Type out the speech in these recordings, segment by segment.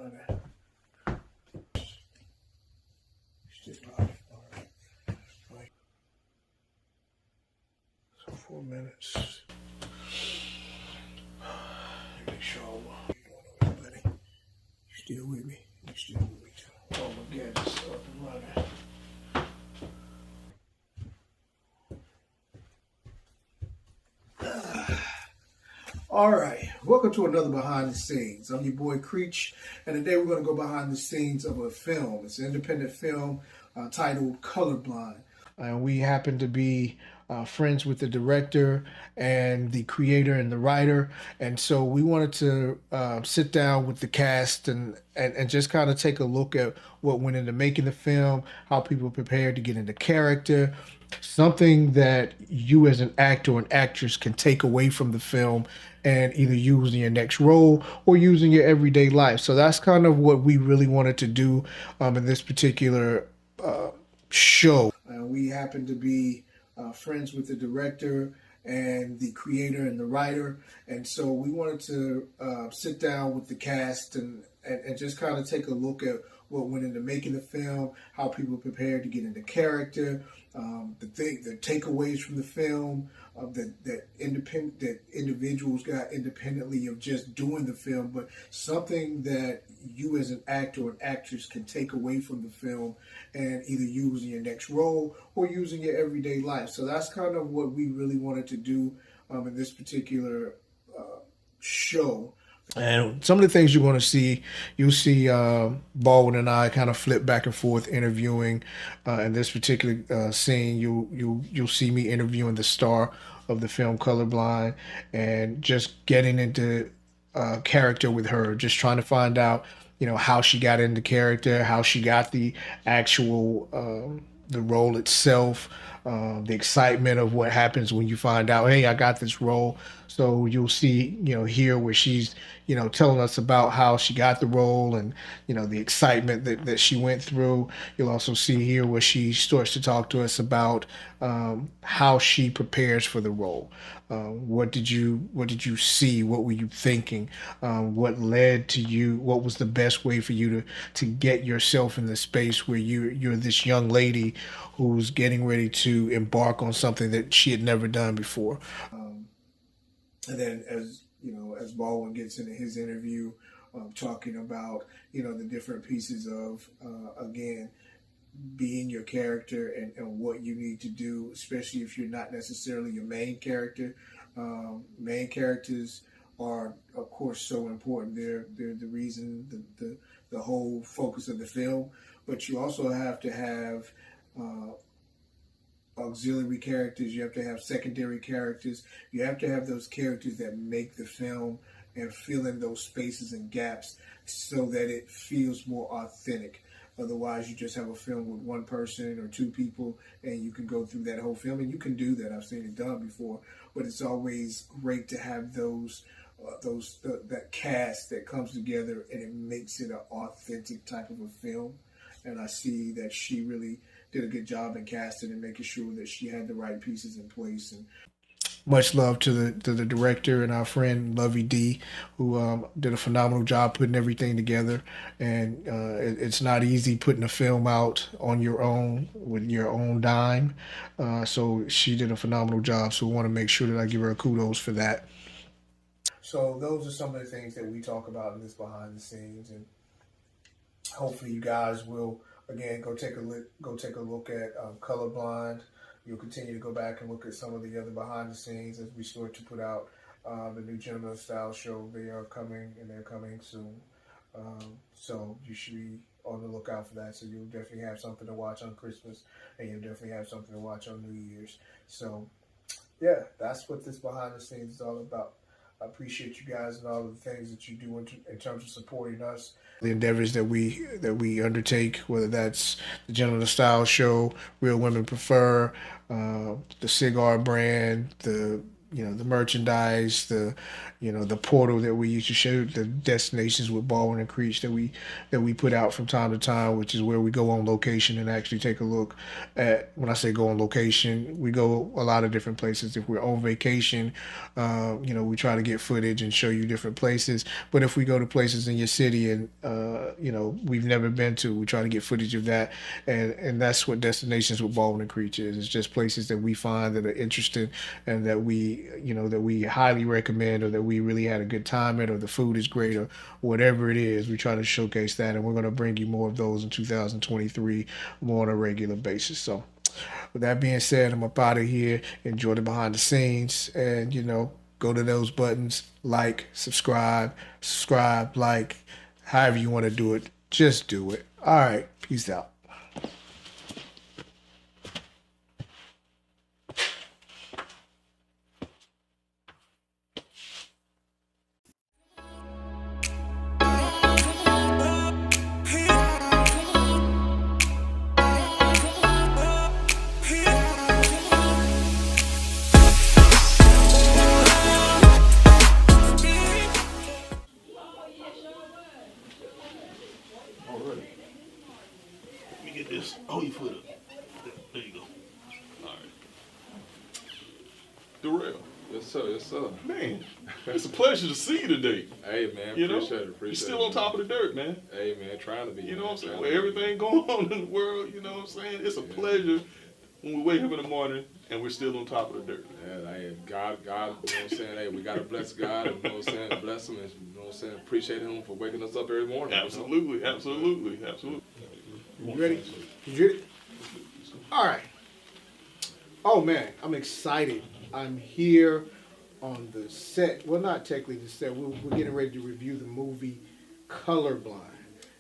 running. Still live. All right. So 4 minutes. Make sure I'm everybody. You still with me? You still with me too? Oh my God, it's up and running. All right, welcome to another Behind the Scenes. I'm your boy Creech, and today we're going to go behind the scenes of a film. It's an independent film titled Colorblind. We happen to be friends with the director and the creator and the writer, and so we wanted to sit down with the cast and just kind of take a look at what went into making the film, how people prepared to get into character, something that you as an actor or an actress can take away from the film and either use in your next role or use in your everyday life. So that's kind of what we really wanted to do in this particular show. We happen to be friends with the director and the creator and the writer, and so we wanted to sit down with the cast and just kind of take a look at what went into making the film, how people prepared to get into character, the takeaways from the film, that individuals got independently of just doing the film, but something that you as an actor or an actress can take away from the film and either use in your next role or use in your everyday life. So that's kind of what we really wanted to do in this particular show. And some of the things you're going to see, you'll see Baldwin and I kind of flip back and forth interviewing. In this particular scene, you'll see me interviewing the star of the film Colorblind and just getting into character with her, just trying to find out, how she got into character, how she got the actual the role itself, the excitement of what happens when you find out, hey, I got this role. So you'll see, here where she's, telling us about how she got the role and, the excitement that she went through. You'll also see here where she starts to talk to us about how she prepares for the role. What did you see? What were you thinking? What led to you? What was the best way for you to get yourself in the space where you're this young lady who's getting ready to embark on something that she had never done before? And then as Baldwin gets into his interview, talking about, the different pieces of, again, being your character and what you need to do, especially if you're not necessarily your main character. Main characters are, of course, so important. They're the reason, the whole focus of the film. But you also have to have auxiliary characters. You have to have secondary characters. You have to have those characters that make the film and fill in those spaces and gaps so that it feels more authentic. Otherwise, you just have a film with one person or two people, and you can go through that whole film, and you can do that. I've seen it done before, but it's always great to have that cast that comes together, and it makes it an authentic type of a film. And I see that she really did a good job in casting and making sure that she had the right pieces in place. And much love to the director and our friend Lovey D, who did a phenomenal job putting everything together. And it's not easy putting a film out on your own with your own dime. So she did a phenomenal job. So we want to make sure that I give her kudos for that. So those are some of the things that we talk about in this behind the scenes, and hopefully you guys will again go take a look at Colorblind. You'll continue to go back and look at some of the other behind the scenes as we start to put out the new Gentleman Style show. They are coming, and they're coming soon. So you should be on the lookout for that. So you'll definitely have something to watch on Christmas, and you'll definitely have something to watch on New Year's. So yeah, that's what this behind the scenes is all about. I appreciate you guys and all of the things that you do in terms of supporting us. The endeavors that we undertake, whether that's the Gentleman Style Show, Real Women Prefer, the cigar brand, the the merchandise, the portal that we used to show the destinations with Baldwin and Creech that we put out from time to time, which is where we go on location and actually take a look at. When I say go on location, we go a lot of different places. If we're on vacation, we try to get footage and show you different places. But if we go to places in your city and we've never been to, we try to get footage of that, and that's what Destinations with Baldwin and Creech is. It's just places that we find that are interesting and that we highly recommend, or that we really had a good time at, or the food is great, or whatever it is. We try to showcase that, and we're going to bring you more of those in 2023, more on a regular basis. So with that being said, I'm up out of here. Enjoy the behind the scenes, and go to those buttons, like, subscribe, like, however you want to do it. Just do it. All right, peace out. All right. Let me get this. Hold your foot up. There you go. All right. Darrell. Yes, sir. Yes, sir. Man, it's a pleasure to see you today. Hey, man. Appreciate it. You're still on top of the dirt, man. Hey, man. Trying to be. You know what I'm saying? With everything going on in the world, you know what I'm saying? It's a pleasure when we wake up in the morning and we're still on top of the dirt. Yeah, hey, God, you know what I'm saying? Hey, we got to bless God, and, you know what I'm saying? Bless him, and, you know what I'm saying? Appreciate him for waking us up every morning. Absolutely. You You ready? You ready? All right. Oh, man, I'm excited. I'm here on the set. Well, not technically the set. We're getting ready to review the movie Colorblind.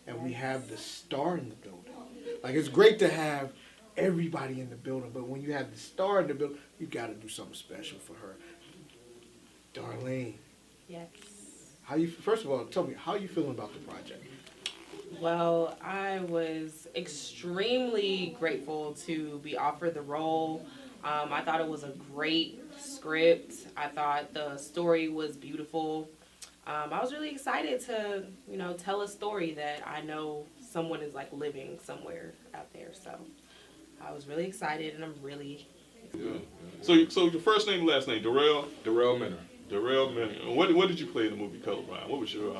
And we have the star in the building. Like, it's great to have everybody in the building, but when you have the star in the building, you got to do something special for her. Darlene. Yes. First of all, tell me, how you feeling about the project? Well, I was extremely grateful to be offered the role. I thought it was a great script. I thought the story was beautiful. I was really excited to, tell a story that I know someone is like living somewhere out there. So I was really excited, and I'm really excited. Yeah. So your first name and last name, Darrell? Darrell Minner. Darrell Minner. What did you play in the movie Colorblind? What was your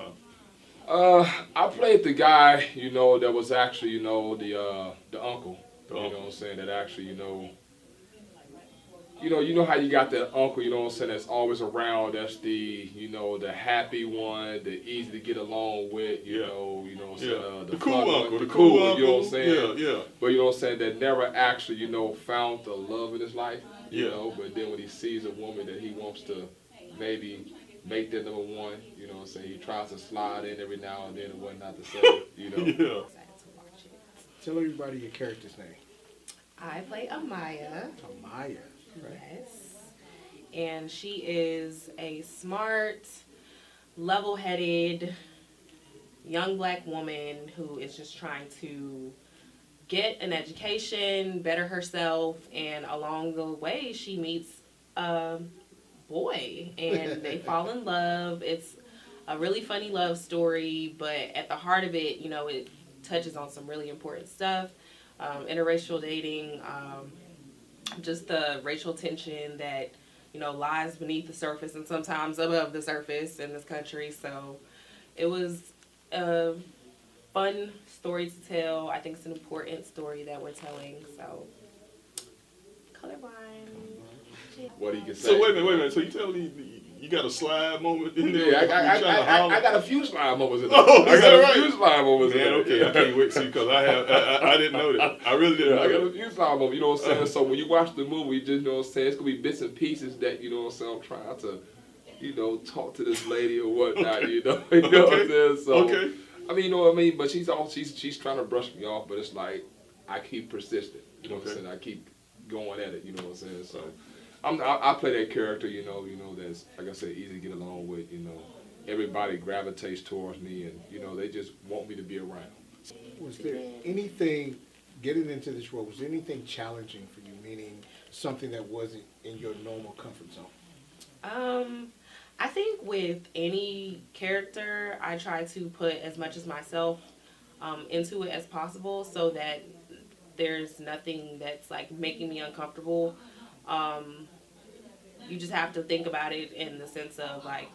I played the guy, that was actually, the uncle. You know what I'm saying? That actually, you know how you got that uncle, you know what I'm saying, that's always around, that's the, the happy one, the easy to get along with, you know what I'm saying, the cool uncle, you know what I'm saying? Yeah. But you know what I'm saying, that never actually, found the love in his life, you know, but then when he sees a woman that he wants to maybe make that number one, you know what I'm saying, he tries to slide in every now and then and whatnot to say, Yeah. Excited to watch it. Tell everybody your character's name. I play Amaya. Amaya. Yes. And she is a smart, level-headed, young black woman who is just trying to get an education, better herself, and along the way she meets a boy and they fall in love. It's a really funny love story, but at the heart of it, it touches on some really important stuff. Interracial dating, just the racial tension that, lies beneath the surface and sometimes above the surface in this country. So it was a fun story to tell. I think it's an important story that we're telling. So, Colorblind. what he can say. So wait a minute. So you tell me you got a slide moment in there? Yeah, I got a few slide moments in there. Oh, is that right? A few slide moments in Man, there. okay, I can't wait to see because I didn't know that. I really didn't know I got a that. few slide moments, you know what I'm saying? So when you watch the movie, you just know what I'm saying, it's gonna be bits and pieces that, you know what I'm saying, I'm trying to, talk to this lady or whatnot, you know what I'm saying? So Okay. I mean, you know what I mean? But she's trying to brush me off, but it's like I keep persistent. You know what I'm saying? I keep going at it, you know what I'm saying? So I play that character, you know, that's, like I said, easy to get along with, everybody gravitates towards me and, they just want me to be around. Was there anything, getting into this role, was there anything challenging for you, meaning something that wasn't in your normal comfort zone? I think with any character, I try to put as much as myself into it as possible, so that there's nothing that's like making me uncomfortable. You just have to think about it in the sense of like,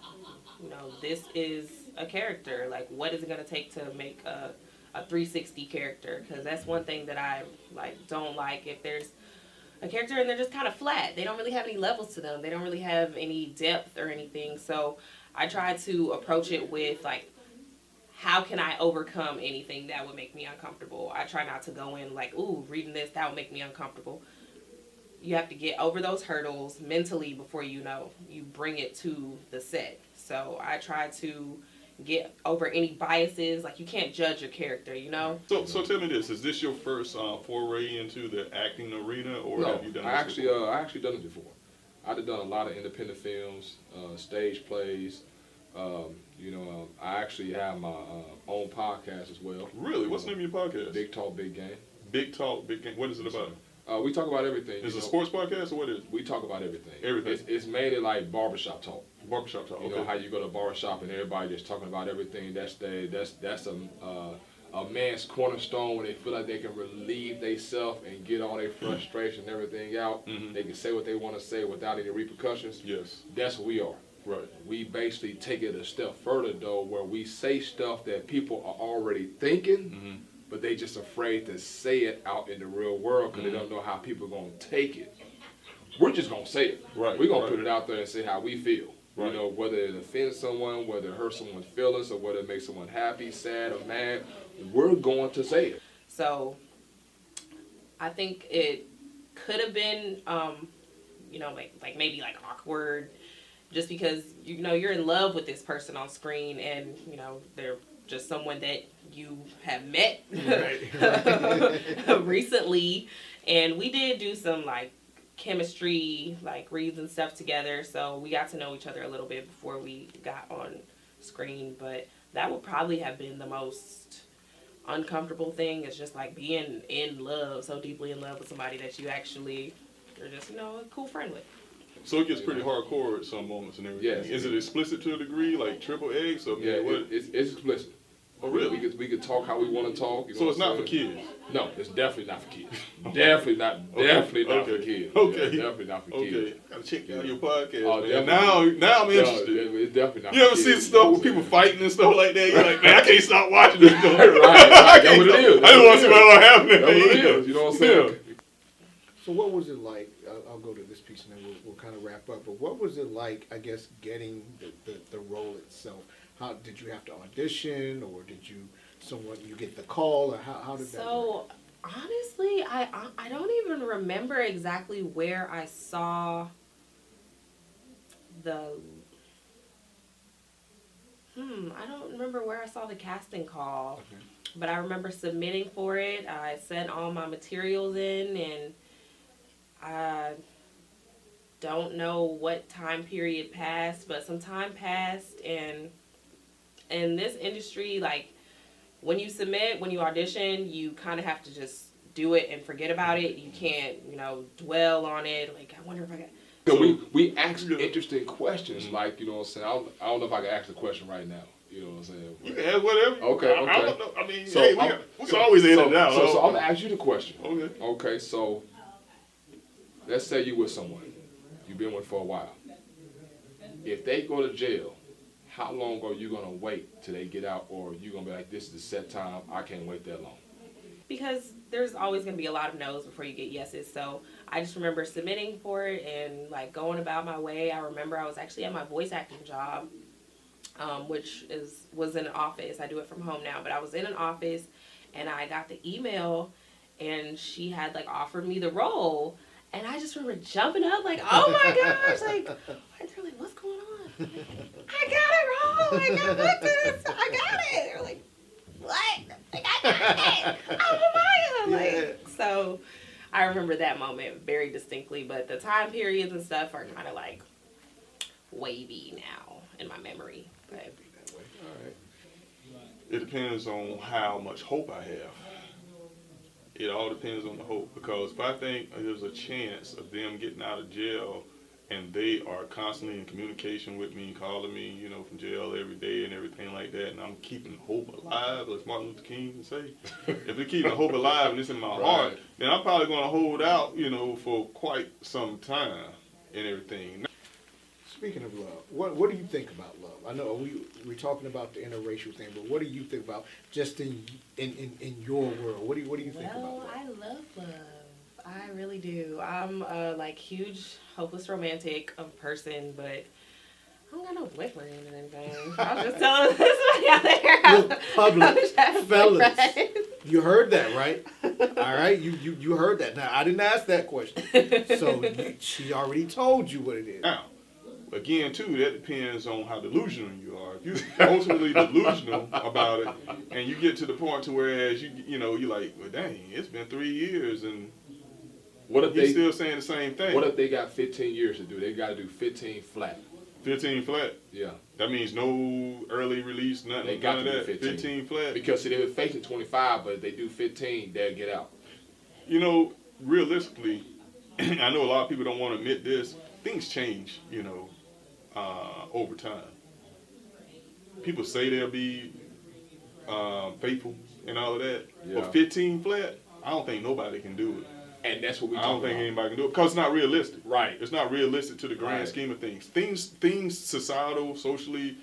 this is a character. Like, what is it going to take to make a 360 character? Because that's one thing that I like don't like. If there's a character and they're just kind of flat, they don't really have any levels to them. They don't really have any depth or anything. So I try to approach it with like, how can I overcome anything that would make me uncomfortable? I try not to go in like, ooh, reading this, that would make me uncomfortable. You have to get over those hurdles mentally before you bring it to the set. So I try to get over any biases. Like, you can't judge your character, So tell me this: is this your first foray into the acting arena, or No, have you done? I actually done it before. I've done a lot of independent films, stage plays. I actually have my own podcast as well. Really? What's the name of your podcast? Big Talk, Big Game. Big Talk, Big Game. What is it about? We talk about everything. Is it a sports podcast or what is it? We talk about everything. Everything. It's mainly like barbershop talk. Barbershop talk. You know how you go to a barbershop and everybody just talking about everything. That's a man's cornerstone when they feel like they can relieve themselves and get all their frustration and everything out. Mm-hmm. They can say what they want to say without any repercussions. Yes. That's what we are. Right. We basically take it a step further though, where we say stuff that people are already thinking. Mm-hmm. But they just afraid to say it out in the real world because they don't know how people are going to take it. We're just going to say it. Right. We're going to put it out there and say how we feel. Right. Whether it offends someone, whether it hurts someone's feelings, or whether it makes someone happy, sad, or mad, we're going to say it. So I think it could have been, like maybe like awkward, just because, you're in love with this person on screen and, they're just someone that you have met recently. And we did do some like chemistry, like reads and stuff together. So we got to know each other a little bit before we got on screen. But that would probably have been the most uncomfortable thing, is just like being in love, so deeply in love with somebody that you actually are just, a cool friend with. So it gets pretty hardcore at some moments and everything. Yes. Is it explicit to a degree, like triple X? Or Yeah, it's explicit. Oh, really? We could talk how we want to talk. So it's not for kids? No, it's definitely not for kids. Definitely not for kids. Okay. Yeah, definitely not for kids. Okay. Gotta check out your podcast. Oh, man. Now I'm interested. It's definitely not You for ever kids. see the stuff with people fighting and stuff like that? You're like, man, I can't stop watching this stuff. Right. That's what it is. I just want to see what's happening. That's what it is. You know what I'm saying? So what was it like? I'll go to this piece and then we'll kind of wrap up. But what was it like, I guess, getting the role itself? How did you have to audition, or did you get the call, or how did that work? So honestly, I don't even remember exactly where I saw the. I don't remember where I saw the casting call, but I remember submitting for it. I sent all my materials in, and I don't know what time period passed, but some time passed, and in this industry, like, when you submit, when you audition, you kind of have to just do it and forget about it. You can't, dwell on it. Like, I wonder if I got... So we ask interesting questions, like, you know what I'm saying? I don't know if I can ask the question right now. You know what I'm saying? You can ask whatever. Okay. I don't know. I mean, So hey, we can always edit it out. So I'm going to ask you the question. Okay. Okay, so let's say you with someone. You've been with for a while. If they go to jail, how long are you going to wait till they get out, or are you going to be like, this is the set time, I can't wait that long? Because there's always going to be a lot of no's before you get yeses. So I just remember submitting for it and like going about my way. I remember I was actually at my voice acting job, which was in an office. I do it from home now, but I was in an office and I got the email and she had like offered me the role. And I just remember jumping up like, oh my gosh, like, they're like, what's going on? I'm like, I got it wrong. Like, I looked at it. I got it. They're like, what? Like, I got it. Oh my God. Like, so I remember that moment very distinctly, but the time periods and stuff are kind of like wavy now in my memory. But It depends on how much hope I have. It all depends on the hope, because if I think there's a chance of them getting out of jail and they are constantly in communication with me, calling me, you know, from jail every day and everything like that. And I'm keeping hope alive, as Martin Luther King would say. If they're keeping hope alive and it's in my heart, then I'm probably going to hold out, you know, for quite some time and everything. Speaking of love, what do you think about love? I know we're talking about the interracial thing, but what do you think about just in your world? What do you think about love? I love love. I really do. I'm a like huge hopeless romantic of person, but I don't got no boyfriend or anything. I was just telling somebody out there. Look, public fellas, you heard that, right? All right, you heard that. Now I didn't ask that question, so she already told you what it is. Now, again, too, that depends on how delusional you are. If you're ultimately delusional about it, and you get to the point to whereas you know, you're like, well, dang, it's been 3 years and what if he's they still saying the same thing. What if they got 15 years to do? They got to do 15 flat. 15 flat? Yeah. That means no early release, nothing. They got none to of do that. 15 flat. Because see, they were facing 25, but if they do 15, they'll get out. You know, realistically, I know a lot of people don't want to admit this. Things change, you know, over time. People say they'll be faithful and all of that, Yeah. but 15 flat, I don't think nobody can do it. And that's what we I talk don't think about. anybody can do it because it's not realistic. Right. It's not realistic to the grand Right. scheme of things. Things societal, socially,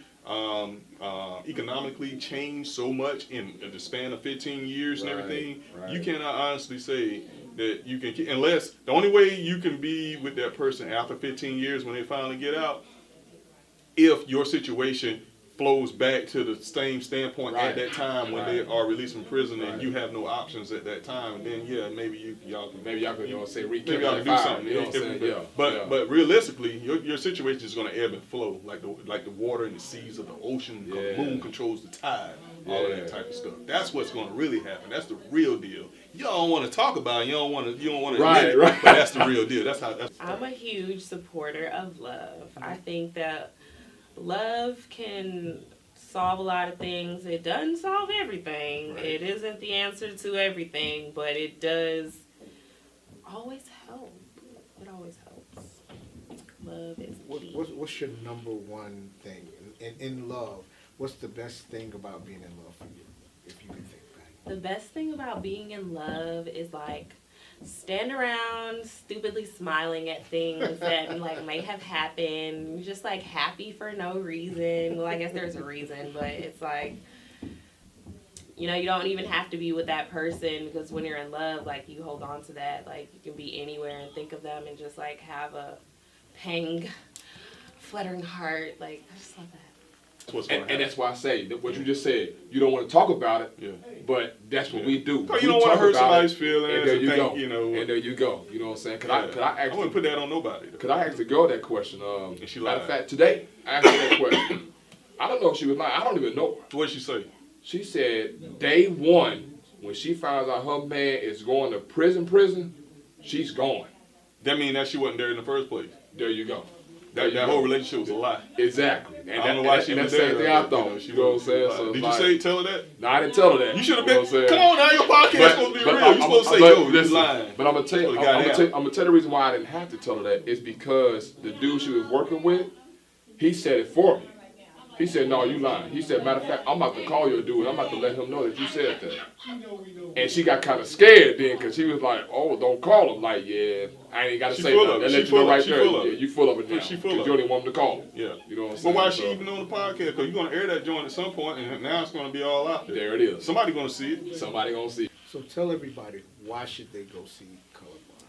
economically change so much in the span of 15 years and Right. everything. Right. You cannot honestly say that you can, unless the only way you can be with that person after 15 years when they finally get out, if your situation flows back to the same standpoint Right. at that time when they Right. are released from prison and Right. you have no options at that time, and then yeah, maybe y'all can Maybe y'all could, you know, say maybe y'all can do something. You know what I'm saying? Yeah. But realistically, your situation is going to ebb and flow like the water in the seas of the ocean. Because Yeah. the moon controls the tide. All of Yeah. that type of stuff. That's what's going to really happen. That's the real deal. You don't want to talk about it. You don't want to Right, admit it, right. but that's the real deal. That's how. I'm a huge supporter of love. I think that love can solve a lot of things. It doesn't solve everything. Right. It isn't the answer to everything, but it does always help. It always helps. Love is key. What's your number one thing in love? What's the best thing about being in love for you, if you can think back? The best thing about being in love is like stand around stupidly smiling at things that like may have happened. You're just like happy for no reason. Well, I guess there's a reason, but it's like, you know, you don't even have to be with that person because when you're in love, like you hold on to that. Like you can be anywhere and think of them and just like have a pang, fluttering heart. Like I just love that. And that's why I say that what you just said. You don't want to talk about it, Yeah. but that's what we do. Because We you don't want to talk hurt about somebody's it, feelings. and there you go. You know, And there you go. You know what I'm saying? Could I I actually wouldn't put that on nobody. Could I ask the girl that question? And she Matter lied. of fact, today I asked her that question. I don't know if she was lying. I don't even know her. What did she say? She said day one when she finds out her man is going to prison, she's going. That mean that she wasn't there in the first place. There you go. That whole relationship was a lie. Exactly. And I don't know why she was that's the there. same thing I thought. You know what I'm saying? So Did it's you like, tell her that? No, I didn't tell her that. You should have You know been. what I'm saying? Come on now, your podcast is supposed to be real. You're supposed to say, yo, you listen, lying. But I'm gonna tell you, I'm gonna tell the reason why I didn't have to tell her that is because the dude she was working with, he said it for me. He said, no, you lying. He said, matter of fact, I'm about to call your dude. I'm about to let him know that you said that. And she got kind of scared then because he was like, oh, don't call him. Like, yeah, I ain't got to say nothing. They let you know right there. Yeah, you full of it now. She full Because of you it. don't even want him to call him. Yeah. You know what I'm But saying? why is she So, even on the podcast? Because you're going to air that joint at some point, and now it's going to be all out there. There it is. Somebody going to see it. Somebody gonna see. So tell everybody, why should they go see Colorblind?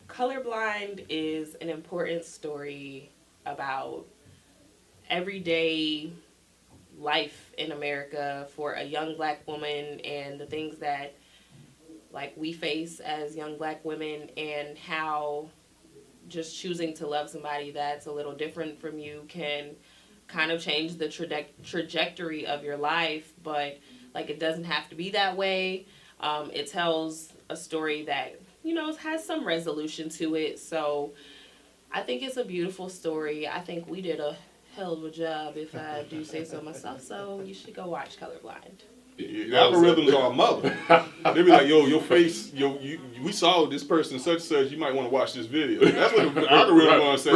Colorblind is an important story about everyday life in America for a young black woman and the things that like we face as young black women and how just choosing to love somebody that's a little different from you can kind of change the trajectory of your life, but like it doesn't have to be that way. It tells a story that, you know, has some resolution to it. So I think it's a beautiful story. I think we did a hell of a job, if I do say so myself. So you should go watch Colorblind. The algorithms are a mother. They be like, yo, your face, we saw this person such and such. You might want to watch this video. That's what the algorithm gonna say.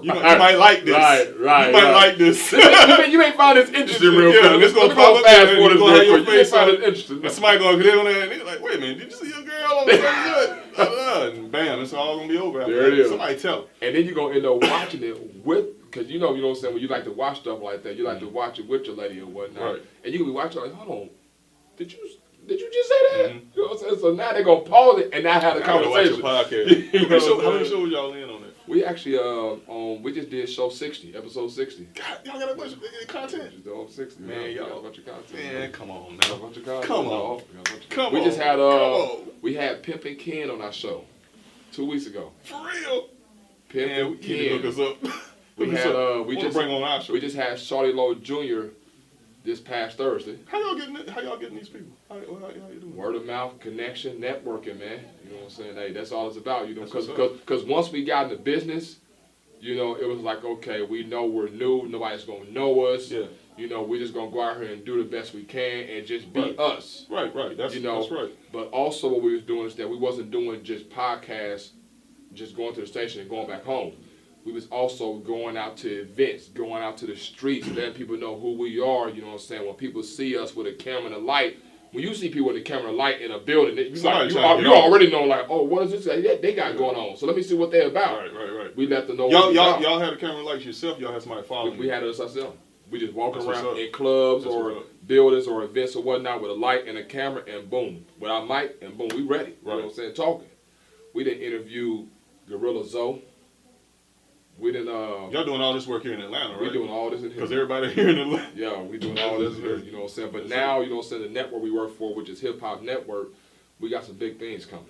You might like this. Right. You might like this. You may find this interesting real quick. Yeah, it's gonna pop up there. You're gonna have your face on it. And somebody gonna click on that and they're like, wait a minute, did you see your girl on the such and bam, it's all gonna be over. There it is. Somebody tell them. And then you're gonna end up watching it with. Because you know what I'm saying, when you like to watch stuff like that, you like to watch it with your lady or whatnot. Right. And you can be watching like, hold on, did you just say that? You know what I'm saying? So now they're gonna pause it and now have a conversation. Watch your podcast. How many shows y'all in on that? We actually we just did show 60, episode 60. God, y'all got a bunch of content. Just did 60. Man, y'all got y'all a bunch of content. Man, come on, man. Got a bunch of content. Come on. Come We on. just had Come on. we had Pimp and Ken on our show 2 weeks ago. For real. Pimp Man, and you need to Ken. hook us up. We had we just bring on our show. We just had Shawty Lowe Jr. this past Thursday. How y'all getting these people? How you doing? Word of mouth, connection, networking, man. You know what I'm saying? Hey, that's all it's about. You know, because once we got into business, you know, it was like, okay, we know we're new. Nobody's gonna know us. Yeah. You know, we're just gonna go out here and do the best we can and just be us. Right. That's right. But also, what we was doing is that we wasn't doing just podcasts, just going to the station and going back home. We was also going out to events, going out to the streets, letting people know who we are, you know what I'm saying? When people see us with a camera and a light, when you see people with a camera and light in a building, you already know, like, oh, what is this they got going on? So let me see what they're about. Right. We let them know. Y'all had a camera and lights yourself? Y'all had somebody following? We had us ourselves. We just walk around in clubs or buildings or events or whatnot with a light and a camera and boom. With our mic and boom, we ready. You know what I'm saying? Talking. We didn't interview Gorilla Zoe. We didn't. Y'all doing all this work here in Atlanta, right? We doing all this in here. Because everybody here in Atlanta. Yeah, we doing all this here. You know what I'm saying? But now, you know what I'm saying, the network we work for, which is Hip Hop Network, we got some big things coming.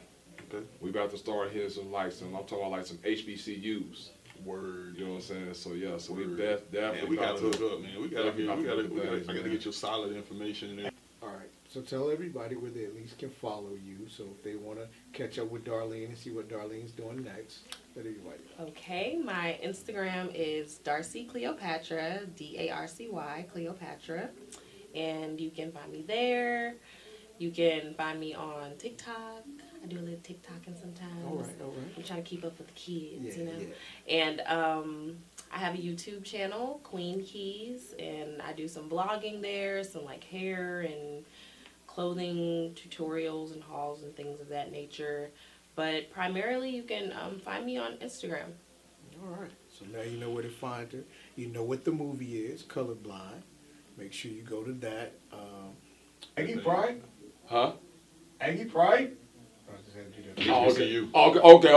Okay. We about to start hitting some I'm talking about like some HBCUs. Word. You know what I'm saying? So yeah, so we definitely. Man, we gotta hook up, man. I gotta get your solid information in there. All right. So tell everybody where they at least can follow you. So if they want to catch up with Darlene and see what Darlene's doing next, let everybody know. Okay, my Instagram is Darcy Cleopatra, DARCY Cleopatra, and you can find me there. You can find me on TikTok. I do a little TikToking sometimes. All right. I'm trying to keep up with the kids, you know. Yeah. And I have a YouTube channel, Queen Keys, and I do some vlogging there, some like hair and clothing tutorials and hauls and things of that nature. But primarily, you can find me on Instagram. All right. So now you know where to find her. You know what the movie is, Colorblind. Make sure you go to that. Aggie Pride? Huh? Aggie Pride? Oh, okay. Okay.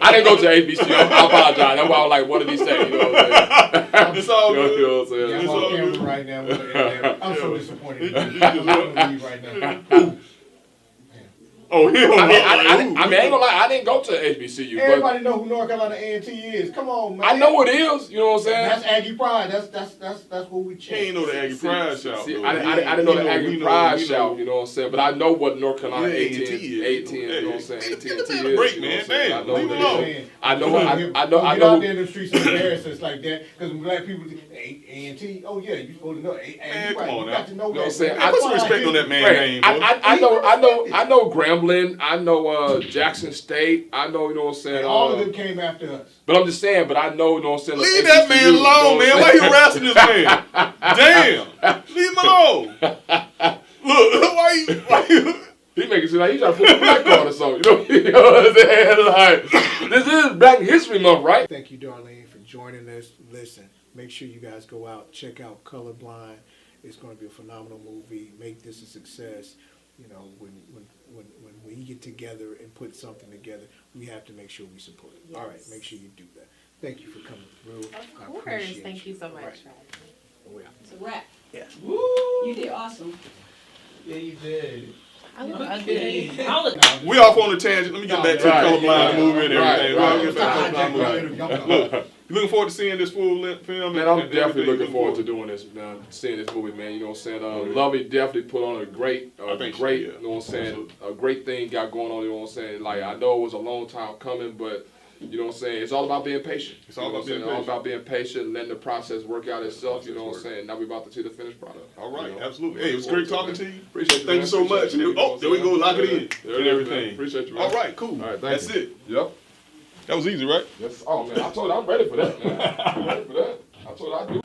I didn't go to ABC. I apologize. That's why I was like, what did he say? You know what I'm saying? It's all good. You know what I'm saying? Yeah, I'm on camera right now. I'm so disappointed. I'm gonna leave right now. Oh, yeah. I ain't gonna lie. I didn't go to HBCU. Everybody know who North Carolina A&T is. Come on, man. I know it is. You know what I'm saying? That's Aggie Pride. That's what we He chant. ain't know the Aggie Pride shout. See, I didn't know the Aggie Pride shout. You know what I'm saying? But I know what North Carolina A&T is. You know what I'm saying? AT&T is. Give a break, man. Damn. Leave it alone. I know. Get out there in the streets and embarrass us like that. Because black people, A&T, oh yeah, you supposed to know. Man, come on now. You got to know You know what I'm that. saying? Put some respect on that man's name, bro. I know Grambling. I know Jackson State. I know, you know what I'm saying. All of them came after us. But I'm just saying. But I know, you know what I'm saying. Leave that man alone, man. Why you harassing this man? Damn. Leave him alone. Look, why you? He making it seem like he's trying to put a black card or something. You know what I'm saying? Like, this is Black History Month, right? Thank you, Darlene, for joining us. Listen, make sure you guys go out, check out Colorblind. It's going to be a phenomenal movie. Make this a success. You know, when we get together and put something together, we have to make sure we support it. Yes. All right, make sure you do that. Thank you for coming through. Of course. Thank you so much. Right. It's a wrap. Yeah. Woo! You did awesome. Yeah, you did. I look ugly. We off on a tangent. Let me get back to Colorblind the Movie and everything. Right. We'll get back to Colorblind movie. Look, you looking forward to seeing this full length film? Man, I'm definitely looking forward to doing this, man. Seeing this movie, man. You know what I'm saying? Lovey definitely put on a great, you know what I'm saying, a great thing got going on. You know what I'm saying? Like, I know it was a long time coming, but You know what I'm saying? It's all about being patient. It's all about being being All patient. about being patient, letting the process work out itself. You know what I'm saying? Now we're about to see the finished product. All right, you know? absolutely. Hey, it was great talking to you. Appreciate you. Thank you man. so much. Appreciate you. Oh, there we go. Lock it in There and it is, everything. man. Appreciate you, man. All right, cool. All right, thank That's you. it. Yep. That was easy, right? Yes. Oh man, I told you I'm ready for that, man. I'm ready for that. I told you I'd do